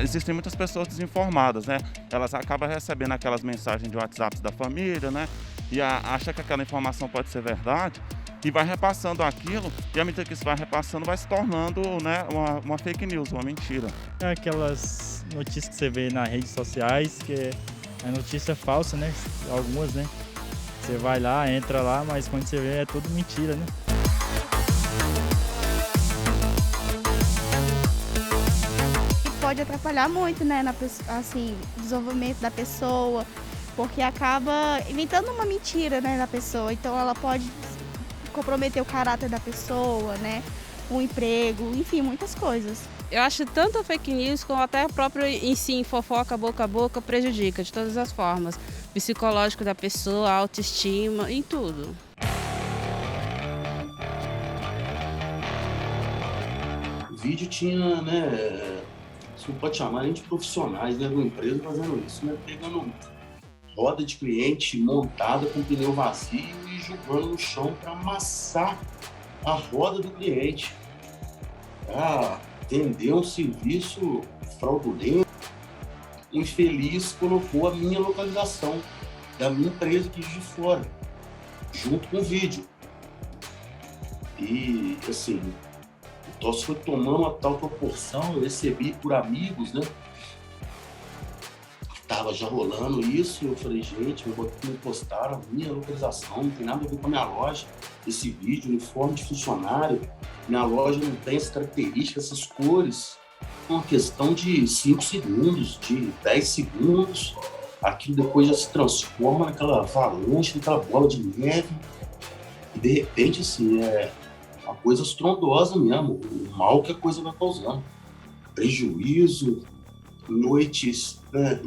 existem muitas pessoas desinformadas, né? Elas acabam recebendo aquelas mensagens de WhatsApp da família, né? E acha que aquela informação pode ser verdade e vai repassando aquilo, e à medida que isso vai repassando, vai se tornando, né, uma fake news, uma mentira. É aquelas notícias que você vê nas redes sociais, que é notícia falsa, né? Algumas, né? Você vai lá, entra lá, mas quando você vê é tudo mentira, né? Pode atrapalhar muito, né, assim, o desenvolvimento da pessoa, porque acaba inventando uma mentira, né, da pessoa. Então ela pode comprometer o caráter da pessoa, né, o emprego, enfim, muitas coisas. Eu acho que tanto a fake news como até a própria em si, fofoca boca a boca, prejudica de todas as formas. Psicológico da pessoa, autoestima, em tudo. O vídeo tinha, né, você não pode chamar nem de profissionais, né, de uma empresa fazendo isso, né, pegando roda de cliente montada com pneu vazio e jogando no chão para amassar a roda do cliente. Vender um serviço fraudulento. O infeliz colocou a minha localização da minha empresa aqui de fora, junto com o vídeo. E, assim, o troço foi tomando uma tal proporção, eu recebi por amigos, né? Tava já rolando isso, e eu falei, gente, me postaram a minha localização, não tem nada a ver com a minha loja. Esse vídeo, uniforme de funcionário, minha loja não tem essa característica, essas cores. Uma questão de 5 segundos, de 10 segundos, aquilo depois já se transforma naquela avalanche, naquela bola de neve. E de repente, assim, é uma coisa estrondosa mesmo, o mal que a coisa vai causando. Prejuízo, noites, né,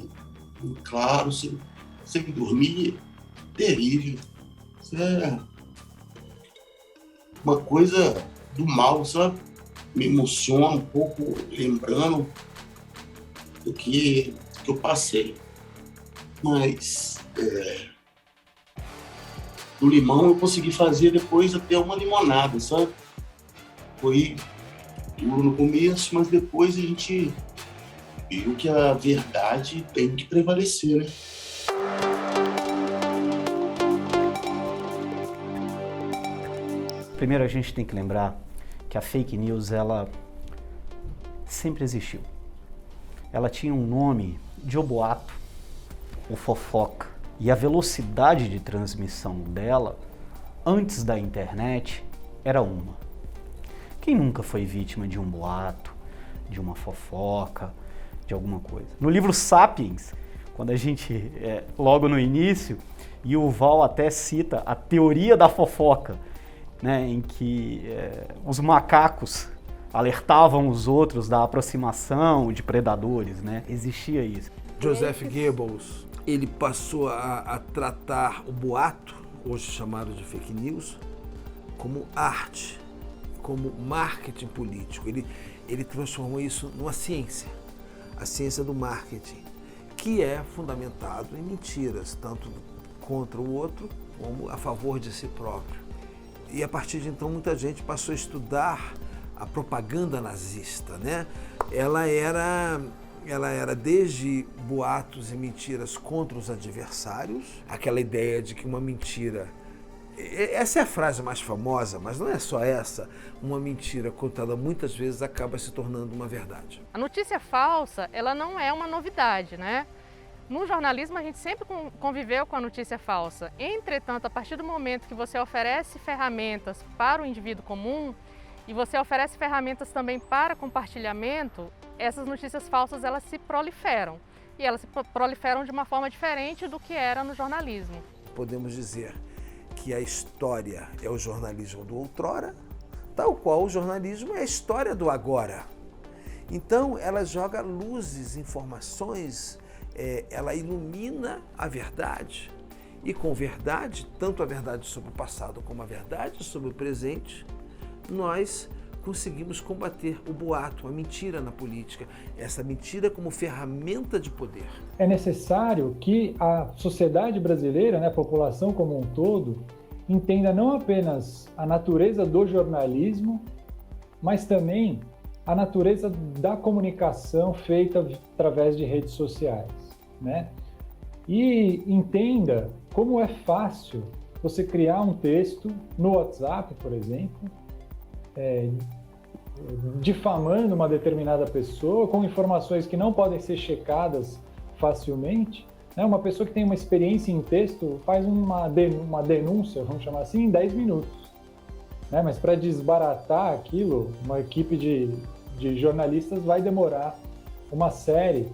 claro, sem dormir, terrível. Isso é uma coisa do mal, sabe? Me emociona um pouco lembrando do que eu passei. Mas do limão eu consegui fazer depois até uma limonada, sabe? Foi duro no começo, mas depois a gente viu que a verdade tem que prevalecer, né? Primeiro a gente tem que lembrar que a fake news, ela sempre existiu. Ela tinha um nome de boato, ou fofoca. E a velocidade de transmissão dela, antes da internet, era uma. Quem nunca foi vítima de um boato, de uma fofoca, de alguma coisa? No livro Sapiens, quando a gente, logo no início, Yuval até cita a teoria da fofoca, né, em que os macacos alertavam os outros da aproximação de predadores, né? Existia isso. Joseph Goebbels, ele passou a tratar o boato, hoje chamado de fake news, como arte, como marketing político. Ele transformou isso numa ciência, a ciência do marketing, que é fundamentado em mentiras, tanto contra o outro como a favor de si próprio. E a partir de então muita gente passou a estudar a propaganda nazista, né? Ela era desde boatos e mentiras contra os adversários, aquela ideia de que uma mentira, essa é a frase mais famosa, mas não é só essa, uma mentira contada muitas vezes acaba se tornando uma verdade. A notícia falsa, ela não é uma novidade, né? No jornalismo, a gente sempre conviveu com a notícia falsa. Entretanto, a partir do momento que você oferece ferramentas para o indivíduo comum e você oferece ferramentas também para compartilhamento, essas notícias falsas elas se proliferam. E elas se proliferam de uma forma diferente do que era no jornalismo. Podemos dizer que a história é o jornalismo do outrora, tal qual o jornalismo é a história do agora. Então, ela joga luzes, informações, ela ilumina a verdade. E com verdade, tanto a verdade sobre o passado como a verdade sobre o presente, nós conseguimos combater o boato, a mentira na política, essa mentira como ferramenta de poder. É necessário que a sociedade brasileira, né, a população como um todo, entenda não apenas a natureza do jornalismo, mas também a natureza da comunicação feita através de redes sociais, né? E entenda como é fácil você criar um texto no WhatsApp, por exemplo, difamando uma determinada pessoa, com informações que não podem ser checadas facilmente. Né? Uma pessoa que tem uma experiência em texto faz uma denúncia, vamos chamar assim, em 10 minutos. Né? Mas para desbaratar aquilo, uma equipe de jornalistas vai demorar uma série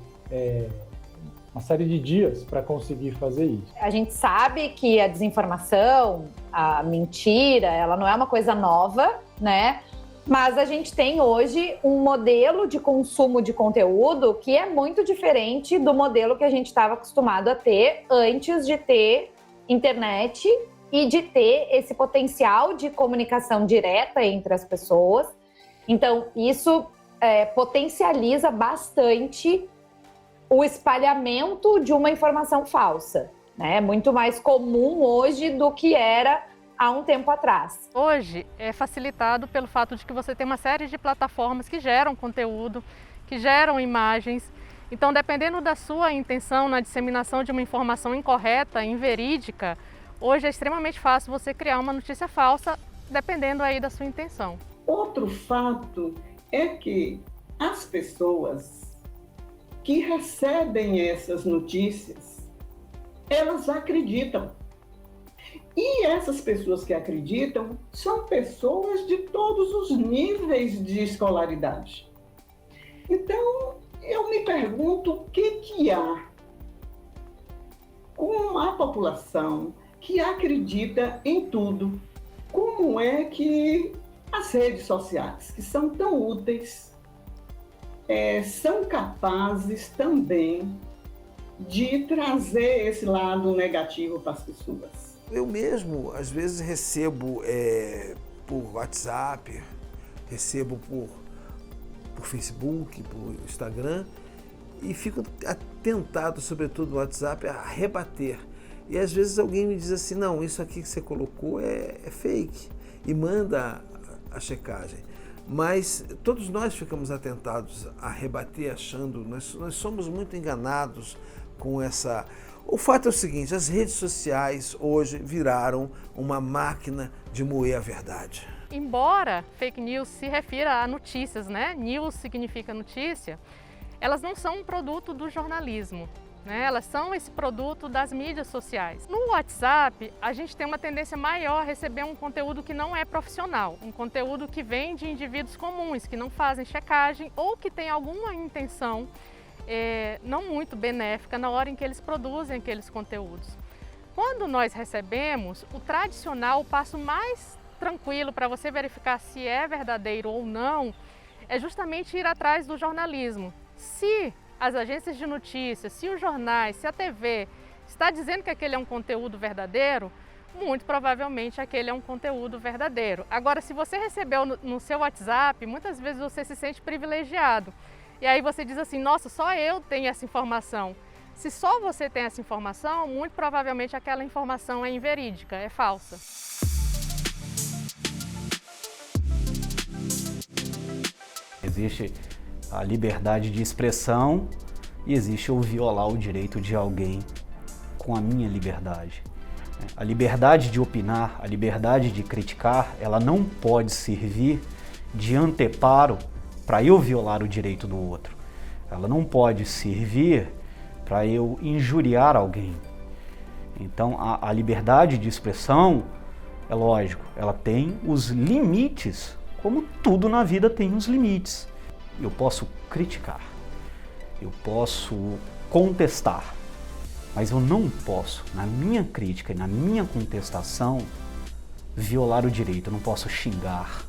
de dias para conseguir fazer isso. A gente sabe que a desinformação, a mentira, ela não é uma coisa nova, né? Mas a gente tem hoje um modelo de consumo de conteúdo que é muito diferente do modelo que a gente estava acostumado a ter antes de ter internet e de ter esse potencial de comunicação direta entre as pessoas. Então, isso potencializa bastante o espalhamento de uma informação falsa, né? É muito mais comum hoje do que era há um tempo atrás. Hoje é facilitado pelo fato de que você tem uma série de plataformas que geram conteúdo, que geram imagens. Então, dependendo da sua intenção na disseminação de uma informação incorreta, inverídica, hoje é extremamente fácil você criar uma notícia falsa, dependendo aí da sua intenção. Outro fato é que as pessoas que recebem essas notícias, elas acreditam. E essas pessoas que acreditam são pessoas de todos os níveis de escolaridade. Então, eu me pergunto o que há com a população que acredita em tudo. Como é que as redes sociais, que são tão úteis, são capazes também de trazer esse lado negativo para as pessoas? Eu mesmo, às vezes, recebo por WhatsApp, recebo por Facebook, por Instagram, e fico atentado, sobretudo no WhatsApp, a rebater. E às vezes alguém me diz assim, não, isso aqui que você colocou é fake, e manda a checagem. Mas todos nós ficamos atentados a rebater, achando, nós somos muito enganados com essa... O fato é o seguinte, as redes sociais hoje viraram uma máquina de moer a verdade. Embora fake news se refira a notícias, né? News significa notícia, elas não são um produto do jornalismo, né? Elas são esse produto das mídias sociais. No WhatsApp, a gente tem uma tendência maior a receber um conteúdo que não é profissional, um conteúdo que vem de indivíduos comuns, que não fazem checagem ou que tem alguma intenção não muito benéfica na hora em que eles produzem aqueles conteúdos. Quando nós recebemos, o tradicional, o passo mais tranquilo para você verificar se é verdadeiro ou não, é justamente ir atrás do jornalismo. Se as agências de notícias, se os jornais, se a TV está dizendo que aquele é um conteúdo verdadeiro, muito provavelmente aquele é um conteúdo verdadeiro. Agora, se você recebeu no seu WhatsApp, muitas vezes você se sente privilegiado. E aí você diz assim, nossa, só eu tenho essa informação. Se só você tem essa informação, muito provavelmente aquela informação é inverídica, é falsa. Existe a liberdade de expressão e existe eu violar o direito de alguém com a minha liberdade. A liberdade de opinar, a liberdade de criticar, ela não pode servir de anteparo para eu violar o direito do outro. Ela não pode servir para eu injuriar alguém. Então, a liberdade de expressão, é lógico, ela tem os limites, como tudo na vida tem os limites. Eu posso criticar, eu posso contestar, mas eu não posso, na minha crítica e na minha contestação, violar o direito. Eu não posso xingar,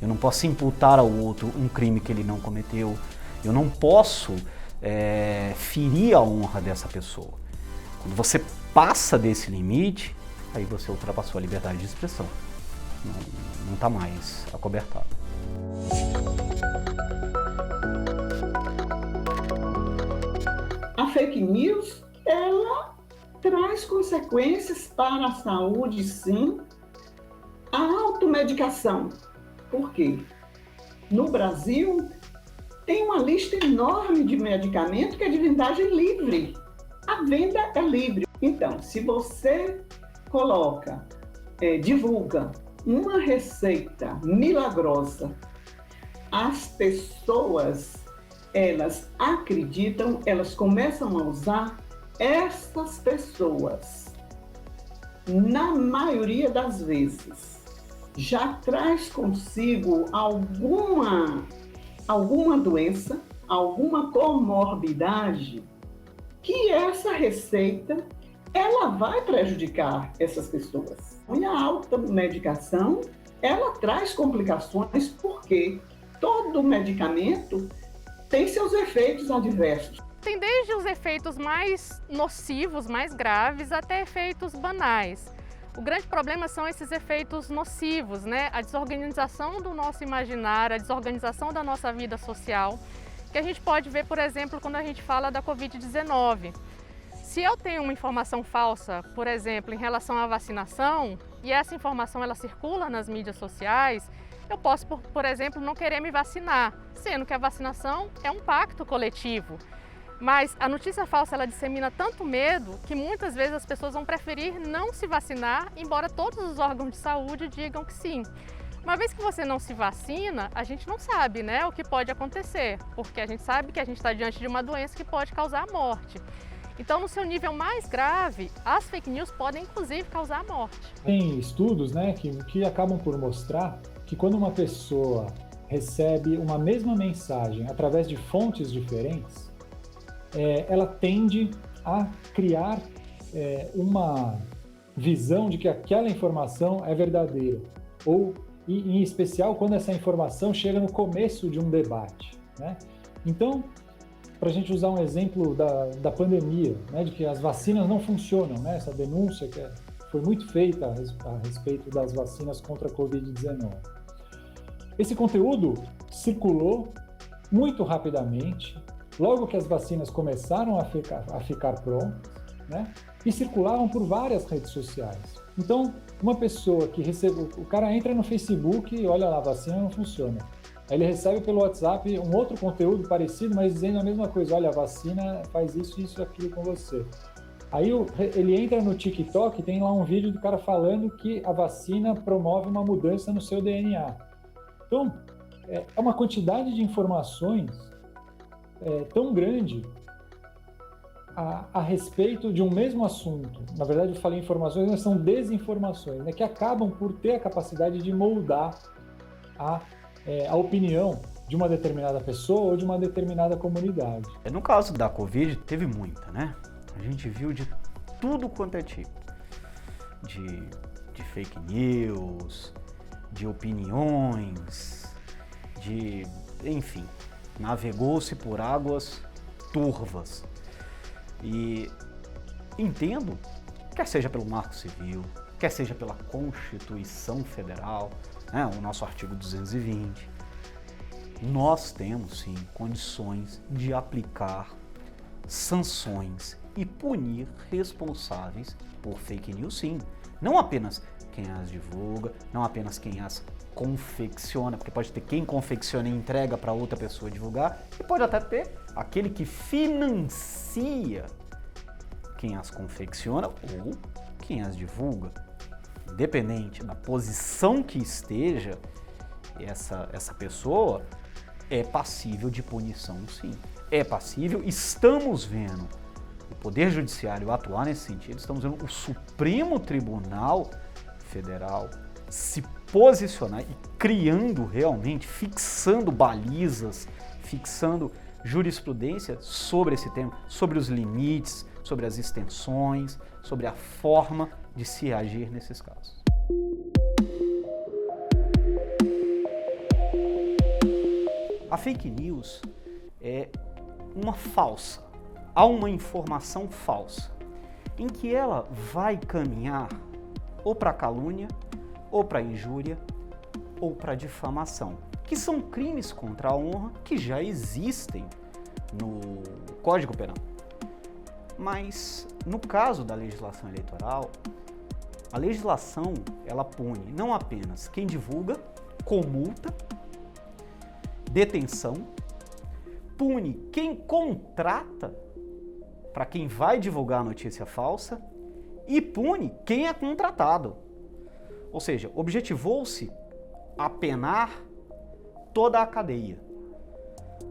eu não posso imputar ao outro um crime que ele não cometeu, eu não posso ferir a honra dessa pessoa. Quando você passa desse limite, aí você ultrapassou a liberdade de expressão. Não está mais acobertado. A fake news, ela traz consequências para a saúde, sim. A automedicação. Por quê? No Brasil, tem uma lista enorme de medicamentos que é de vendagem livre. A venda é livre. Então, se você coloca, divulga uma receita milagrosa, as pessoas, elas acreditam, elas começam a usar. Essas pessoas, na maioria das vezes, já traz consigo alguma doença, alguma comorbidade, que essa receita, ela vai prejudicar essas pessoas. E a automedicação, ela traz complicações, porque todo medicamento tem seus efeitos adversos. Tem desde os efeitos mais nocivos, mais graves, até efeitos banais. O grande problema são esses efeitos nocivos, né? A desorganização do nosso imaginário, a desorganização da nossa vida social, que a gente pode ver, por exemplo, quando a gente fala da Covid-19. Se eu tenho uma informação falsa, por exemplo, em relação à vacinação, e essa informação ela circula nas mídias sociais, eu posso, por exemplo, não querer me vacinar, sendo que a vacinação é um pacto coletivo. Mas a notícia falsa ela dissemina tanto medo que muitas vezes as pessoas vão preferir não se vacinar, embora todos os órgãos de saúde digam que sim. Uma vez que você não se vacina, a gente não sabe, né, o que pode acontecer, porque a gente sabe que a gente está diante de uma doença que pode causar a morte. Então, no seu nível mais grave, as fake news podem inclusive causar a morte. Tem estudos, né, que acabam por mostrar que quando uma pessoa recebe uma mesma mensagem através de fontes diferentes, ela tende a criar uma visão de que aquela informação é verdadeira, ou em especial quando essa informação chega no começo de um debate, né? Então, para a gente usar um exemplo da pandemia, né, de que as vacinas não funcionam, né, essa denúncia que foi muito feita a respeito das vacinas contra a Covid-19. Esse conteúdo circulou muito rapidamente, logo que as vacinas começaram a ficar prontas, né, e circulavam por várias redes sociais. Então, uma pessoa que recebe, o cara entra no Facebook e olha lá, a vacina não funciona. Aí ele recebe pelo WhatsApp um outro conteúdo parecido, mas dizendo a mesma coisa, olha, a vacina faz isso, isso, aquilo com você. Aí ele entra no TikTok e tem lá um vídeo do cara falando que a vacina promove uma mudança no seu DNA. Então, é uma quantidade de informações tão grande a respeito de um mesmo assunto. Na verdade, eu falei informações, mas são desinformações, né, que acabam por ter a capacidade de moldar a opinião de uma determinada pessoa ou de uma determinada comunidade. No caso da Covid, teve muita, né? A gente viu de tudo quanto é tipo. De fake news, de opiniões, enfim, navegou-se por águas turvas. E entendo, quer seja pelo Marco Civil, quer seja pela Constituição Federal, né, o nosso artigo 220, nós temos sim condições de aplicar sanções e punir responsáveis por fake news, sim. Não apenas quem as divulga, não apenas quem as confecciona, porque pode ter quem confecciona e entrega para outra pessoa divulgar, e pode até ter aquele que financia quem as confecciona ou quem as divulga. Independente da posição que esteja, essa pessoa é passível de punição, sim. É passível, estamos vendo o Poder Judiciário atuar nesse sentido, estamos vendo o Supremo Tribunal Federal se posicionar e criando realmente, fixando balizas, fixando jurisprudência sobre esse tema, sobre os limites, sobre as extensões, sobre a forma de se agir nesses casos. A fake news é uma falsa, há uma informação falsa, em que ela vai caminhar ou para calúnia, ou para injúria, ou para difamação, que são crimes contra a honra que já existem no Código Penal. Mas, no caso da legislação eleitoral, a legislação, ela pune não apenas quem divulga, com multa, detenção, pune quem contrata para quem vai divulgar a notícia falsa e pune quem é contratado. Ou seja, objetivou-se apenar toda a cadeia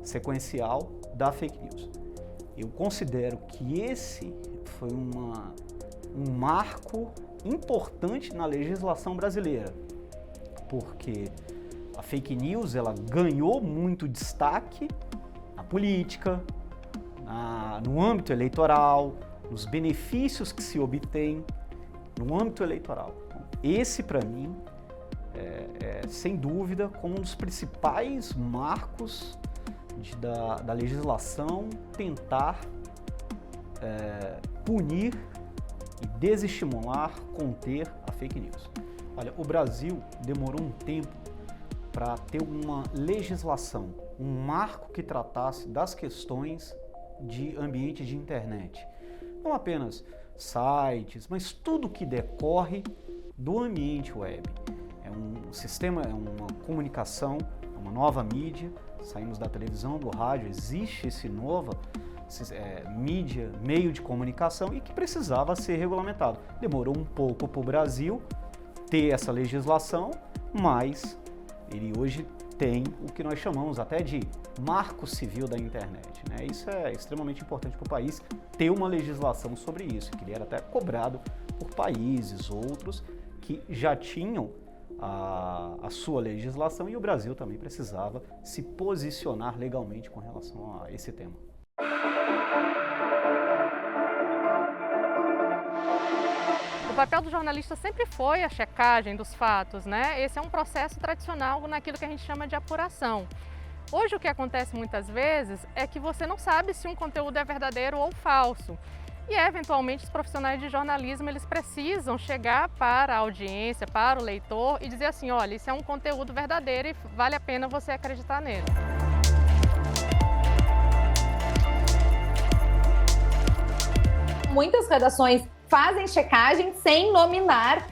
sequencial da fake news. Eu considero que esse foi um marco importante na legislação brasileira, porque a fake news ela ganhou muito destaque na política, no âmbito eleitoral, nos benefícios que se obtém no âmbito eleitoral. Esse, para mim, sem dúvida, como um dos principais marcos da legislação tentar punir e desestimular, conter a fake news. Olha, o Brasil demorou um tempo para ter uma legislação, um marco que tratasse das questões de ambiente de internet. Não apenas sites, mas tudo que decorre do ambiente web. É um sistema, é uma comunicação, é uma nova mídia. Saímos da televisão, do rádio, existe esse nova mídia, meio de comunicação e que precisava ser regulamentado. Demorou um pouco para o Brasil ter essa legislação, mas ele hoje tem o que nós chamamos até de marco civil da internet, né? Isso é extremamente importante para o país ter uma legislação sobre isso, que ele era até cobrado por países outros que já tinham a sua legislação e o Brasil também precisava se posicionar legalmente com relação a esse tema. O papel do jornalista sempre foi a checagem dos fatos, né? Esse é um processo tradicional naquilo que a gente chama de apuração. Hoje o que acontece muitas vezes é que você não sabe se um conteúdo é verdadeiro ou falso. E eventualmente os profissionais de jornalismo eles precisam chegar para a audiência, para o leitor e dizer assim, olha, isso é um conteúdo verdadeiro e vale a pena você acreditar nele. Muitas redações fazem checagem sem nominar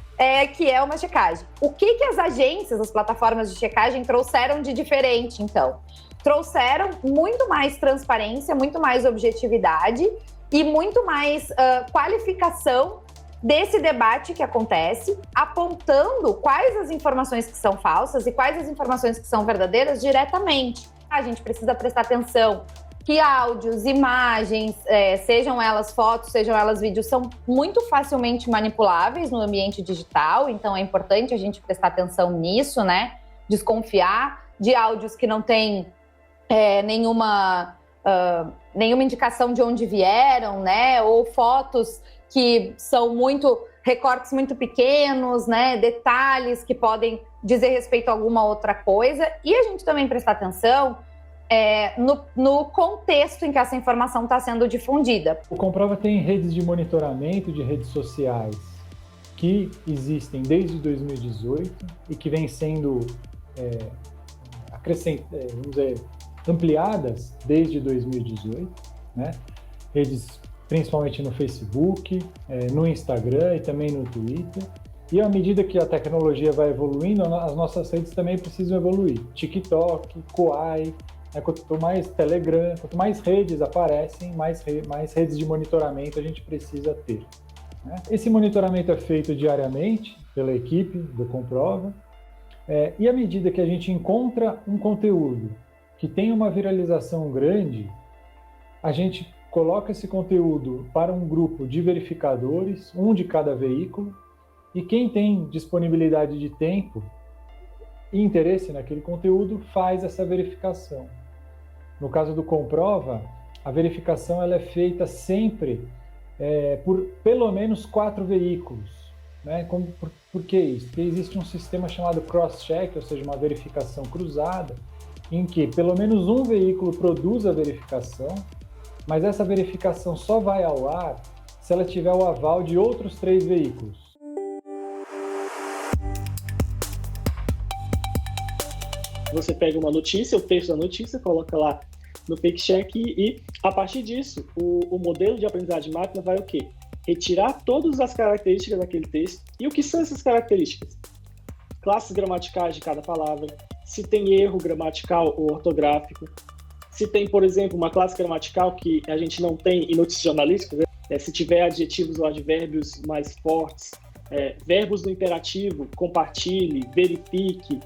que é uma checagem. O que as agências, as plataformas de checagem trouxeram de diferente, então? Trouxeram muito mais transparência, muito mais objetividade e muito mais qualificação desse debate que acontece, apontando quais as informações que são falsas e quais as informações que são verdadeiras diretamente. A gente precisa prestar atenção que áudios, imagens, sejam elas fotos, sejam elas vídeos, são muito facilmente manipuláveis no ambiente digital, então é importante a gente prestar atenção nisso, né? Desconfiar de áudios que não têm nenhuma indicação de onde vieram, né? Ou fotos que são recortes muito pequenos, né? Detalhes que podem dizer respeito a alguma outra coisa. E a gente também prestar atenção no contexto em que essa informação está sendo difundida. O Comprova tem redes de monitoramento de redes sociais que existem desde 2018 e que vêm sendo ampliadas desde 2018, né? Redes principalmente no Facebook, no Instagram e também no Twitter. E à medida que a tecnologia vai evoluindo, as nossas redes também precisam evoluir. TikTok, Quai, quanto mais Telegram, quanto mais redes aparecem, mais redes de monitoramento a gente precisa ter, né? Esse monitoramento é feito diariamente pela equipe do Comprova, e à medida que a gente encontra um conteúdo que tem uma viralização grande, a gente coloca esse conteúdo para um grupo de verificadores, um de cada veículo, e quem tem disponibilidade de tempo e interesse naquele conteúdo faz essa verificação. No caso do Comprova, a verificação ela é feita sempre por pelo menos 4 veículos, né? Por que isso? Porque existe um sistema chamado cross-check, ou seja, uma verificação cruzada, em que pelo menos um veículo produz a verificação, mas essa verificação só vai ao ar se ela tiver o aval de outros 3 veículos. Você pega uma notícia, o texto da notícia, coloca lá no fake check e a partir disso, o modelo de aprendizagem de máquina vai o quê? Retirar todas as características daquele texto. E o que são essas características? Classes gramaticais de cada palavra, se tem erro gramatical ou ortográfico, Se tem, por exemplo, uma classe gramatical que a gente não tem em notícias jornalísticas, se tiver adjetivos ou advérbios mais fortes, verbos no imperativo, compartilhe, verifique,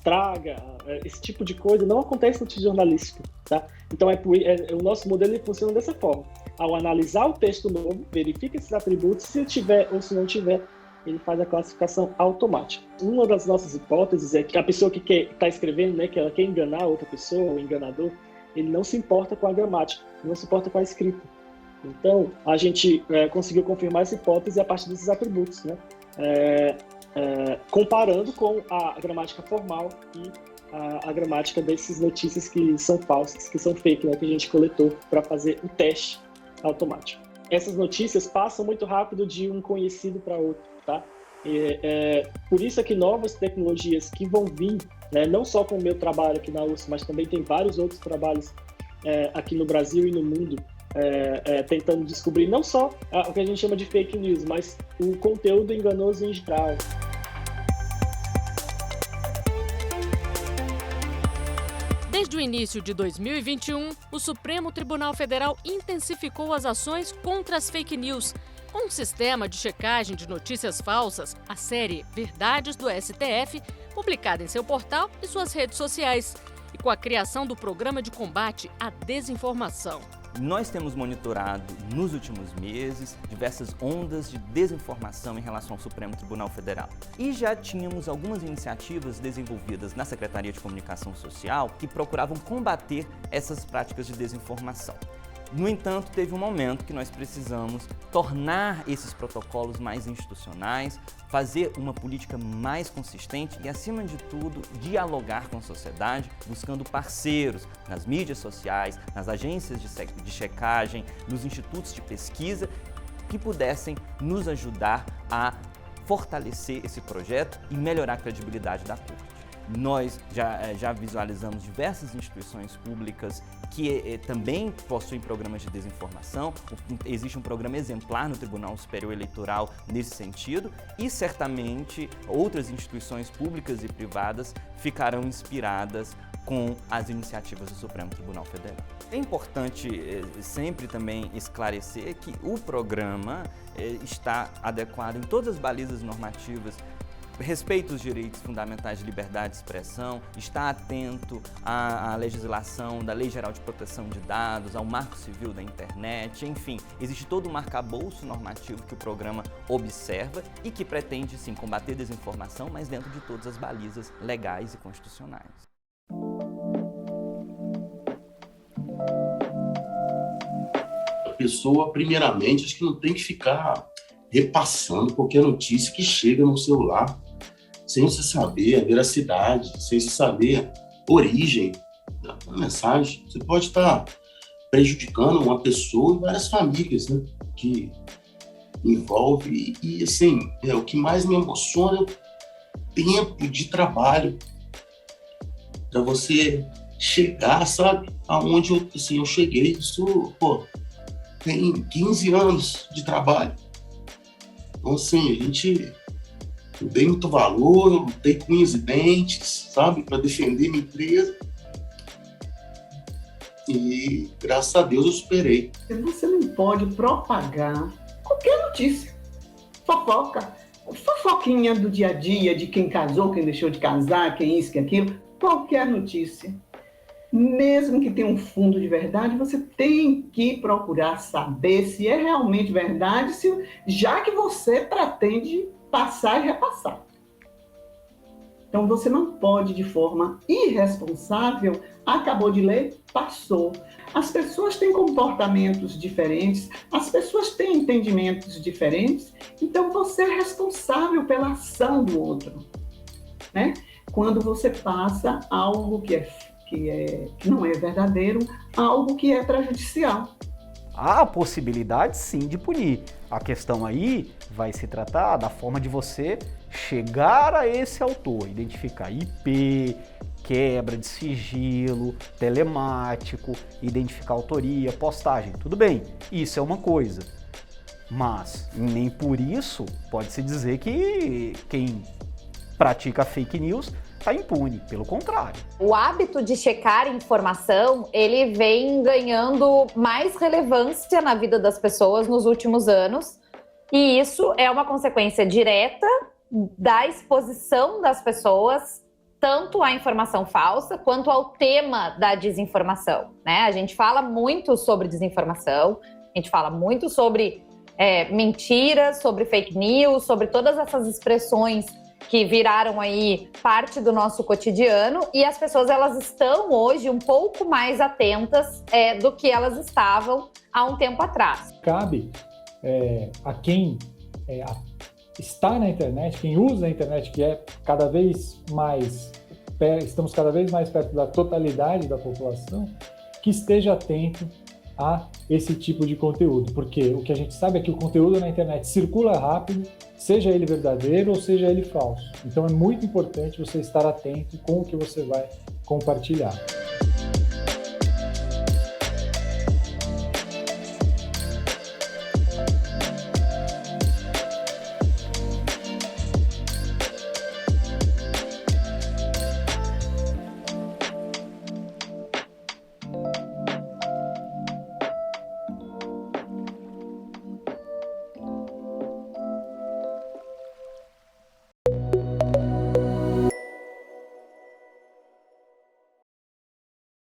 traga, esse tipo de coisa não acontece no notícia jornalística, tá? Então o nosso modelo ele funciona dessa forma. Ao analisar o texto novo, verifica esses atributos, se tiver ou se não tiver, ele faz a classificação automática. Uma das nossas hipóteses é que a pessoa que está escrevendo, né, que ela quer enganar outra pessoa, o enganador, ele não se importa com a gramática, não se importa com a escrita. Então, a gente conseguiu confirmar essa hipótese a partir desses atributos, né? Comparando com a gramática formal e a gramática dessas notícias que são falsas, que são fake, né, que a gente coletou para fazer o teste automático. Essas notícias passam muito rápido de um conhecido para outro, tá? Por isso é que novas tecnologias que vão vir, né, não só com o meu trabalho aqui na USP, mas também tem vários outros trabalhos aqui no Brasil e no mundo, tentando descobrir não só o que a gente chama de fake news, mas o conteúdo enganoso em geral. Desde o início de 2021, o Supremo Tribunal Federal intensificou as ações contra as fake news. Com um sistema de checagem de notícias falsas, a série Verdades do STF, publicada em seu portal e suas redes sociais, e com a criação do Programa de Combate à Desinformação. Nós temos monitorado, nos últimos meses, diversas ondas de desinformação em relação ao Supremo Tribunal Federal. E já tínhamos algumas iniciativas desenvolvidas na Secretaria de Comunicação Social que procuravam combater essas práticas de desinformação. No entanto, teve um momento que nós precisamos tornar esses protocolos mais institucionais, fazer uma política mais consistente e, acima de tudo, dialogar com a sociedade, buscando parceiros nas mídias sociais, nas agências de checagem, nos institutos de pesquisa, que pudessem nos ajudar a fortalecer esse projeto e melhorar a credibilidade da Corte. Nós já visualizamos diversas instituições públicas que também possuem programas de desinformação. Existe um programa exemplar no Tribunal Superior Eleitoral nesse sentido e, certamente, outras instituições públicas e privadas ficarão inspiradas com as iniciativas do Supremo Tribunal Federal. É importante sempre também esclarecer que o programa está adequado em todas as balizas normativas, respeita os direitos fundamentais de liberdade de expressão, está atento à legislação da Lei Geral de Proteção de Dados, ao Marco Civil da Internet, enfim, existe todo um arcabouço normativo que o programa observa e que pretende, sim, combater desinformação, mas dentro de todas as balizas legais e constitucionais. A pessoa, primeiramente, acho que não tem que ficar repassando qualquer notícia que chega no celular, sem você saber a veracidade, sem você saber a origem da mensagem. Você pode estar prejudicando uma pessoa e várias famílias, né, que envolve. E assim, o que mais me emociona é o tempo de trabalho para você chegar, sabe, aonde eu cheguei. Isso, tem 15 anos de trabalho. Então, assim, eu dei muito valor, eu lutei com unhas e dentes, sabe, para defender minha empresa. E, graças a Deus, eu superei. Você não pode propagar qualquer notícia. Fofoquinha do dia a dia, de quem casou, quem deixou de casar, quem isso, quem aquilo. Qualquer notícia. Mesmo que tenha um fundo de verdade, você tem que procurar saber se é realmente verdade, já que você pretende passar e repassar. Então, você não pode, de forma irresponsável, acabou de ler, passou. As pessoas têm comportamentos diferentes, as pessoas têm entendimentos diferentes, então você é responsável pela ação do outro, né? Quando você passa algo que não é verdadeiro, algo que é prejudicial. Há a possibilidade, sim, de punir. A questão aí vai se tratar da forma de você chegar a esse autor, identificar IP, quebra de sigilo, telemático, identificar autoria, postagem. Tudo bem, isso é uma coisa. Mas nem por isso pode-se dizer que quem pratica fake news está impune, pelo contrário. O hábito de checar informação, ele vem ganhando mais relevância na vida das pessoas nos últimos anos, e isso é uma consequência direta da exposição das pessoas tanto à informação falsa quanto ao tema da desinformação, né? A gente fala muito sobre desinformação, a gente fala muito sobre mentiras, sobre fake news, sobre todas essas expressões que viraram aí parte do nosso cotidiano, e as pessoas elas estão hoje um pouco mais atentas do que elas estavam há um tempo atrás. Cabe a quem está na internet, quem usa a internet, que é cada vez mais, estamos cada vez mais perto da totalidade da população, que esteja atento a esse tipo de conteúdo, porque o que a gente sabe é que o conteúdo na internet circula rápido, seja ele verdadeiro ou seja ele falso. Então é muito importante você estar atento com o que você vai compartilhar.